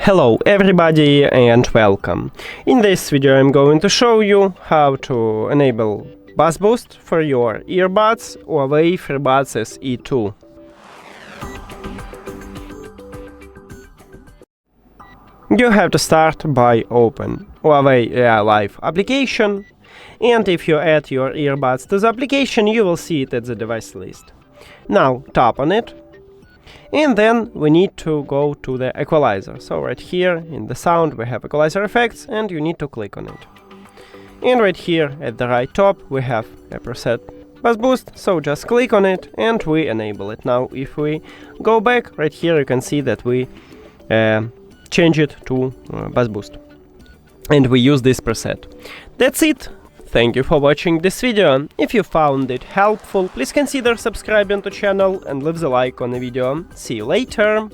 Hello everybody and welcome. In this video I'm going to show you how to enable Buzz Boost for your earbuds HUAWEI FreeBuds SE 2. You have to start by open Huawei AI Life application, and if you add your earbuds to the application you will see it at the device list. Now tap on it. And then we need to go to the equalizer. So right here in the sound we have equalizer effects and you need to click on it. And right here at the right top we have a preset Buzz Boost, so just click on it and we enable it. Now if we go back, right here you can see that we change it to Buzz Boost. And we use this preset. That's it. Thank you for watching this video. If you found it helpful, please consider subscribing to the channel and leave the like on the video. See you later!